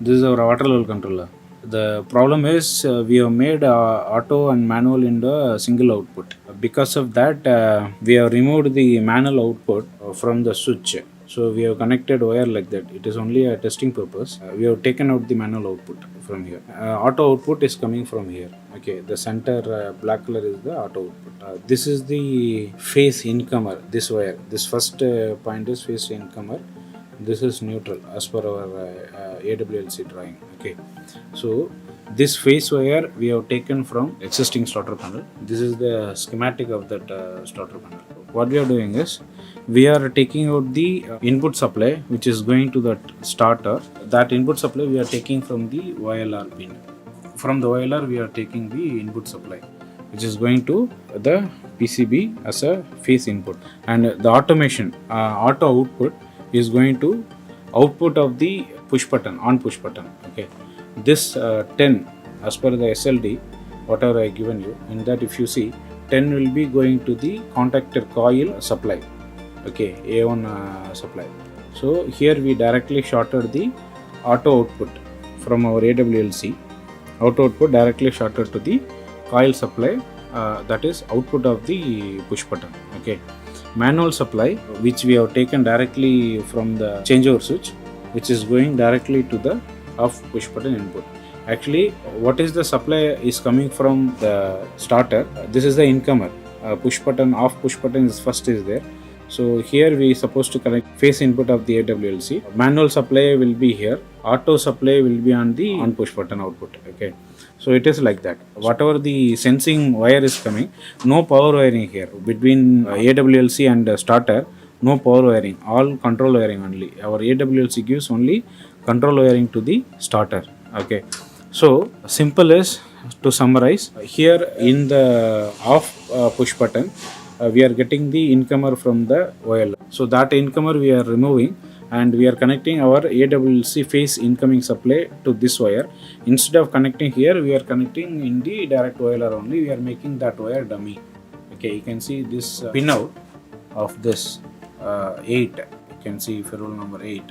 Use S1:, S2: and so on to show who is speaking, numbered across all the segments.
S1: This is our water level controller. The problem is we have made auto and manual in the single output. Because of that, we have removed the manual output from the switch. So we have connected wire like that. It is only a testing purpose. We have taken out the manual output from here. Auto output is coming from here. Okay, the center black color is the auto output. This is the phase incomer. This wire. This first point is phase incomer. This is neutral as per our AWLC drawing. Okay, so this phase wire we have taken from existing starter panel. This is the schematic of that starter panel. What we are doing is we are taking out the input supply which is going to that starter. That input supply we are taking from the YLR pin. From the YLR we are taking the input supply which is going to the PCB as a phase input, and the automation auto output is going to output of the push button, on push button. Okay, this 10 as per the SLD whatever I given you, in that if you see 10 will be going to the contactor coil supply. Okay, A1 supply. So here we directly shorted the auto output from our AWLC. Auto output directly shorted to the coil supply, that is output of the push button. Okay, manual supply which we have taken directly from the changeover switch, which is going directly to the off push button input. Actually, what is the supply is coming from the starter. This is the incomer. Push button, off push button is first is there. So here we supposed to connect phase input of the AWLC. Manual supply will be here. Auto supply will be on the on push button output. Okay, so it is like that. Whatever the sensing wire is coming, no power wiring here between AWLC and starter. No power wiring, all control wiring only. Our AWLC gives only control wiring to the starter. Okay, so simple is to summarize here in the off push button. We are getting the incomer from the oil. So that incomer we are removing, and we are connecting our AWLC phase incoming supply to this wire. Instead of connecting here, we are connecting in the direct wire only. We are making that wire dummy. Okay, you can see this pin out of this 8. You can see ferrule number 8.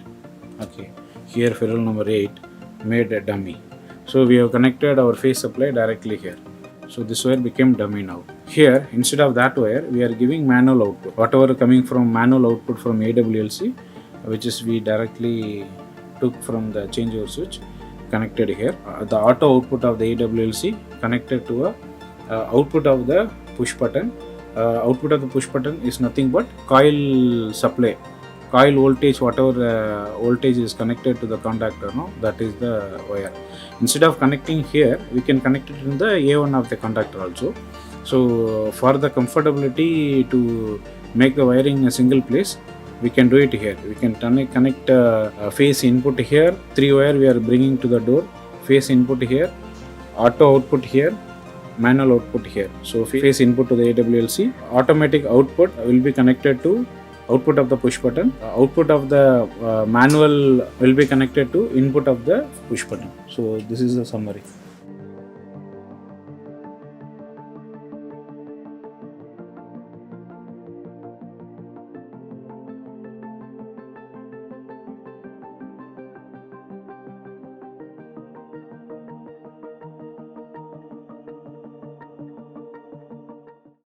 S1: Okay, here ferrule number 8 made a dummy. So we have connected our phase supply directly here. So this wire became dummy now. Here, instead of that wire, we are giving manual output. Whatever coming from manual output from AWLC, which is we directly took from the changeover switch, connected here. The auto output of the AWLC connected to a output of the push button. Output of the push button is nothing but coil supply. Coil voltage, whatever voltage is connected to the contactor, no, that is the wire. Instead of connecting here, we can connect it in the A1 of the contactor also. So for the comfortability to make the wiring in a single place, we can do it here. We can connect phase input here. 3 wire we are bringing to the door. Phase input here, auto output here, manual output here. So phase input to the AWLC. Automatic output will be connected to output of the push button. Output of the manual will be connected to input of the push button. So this is the summary.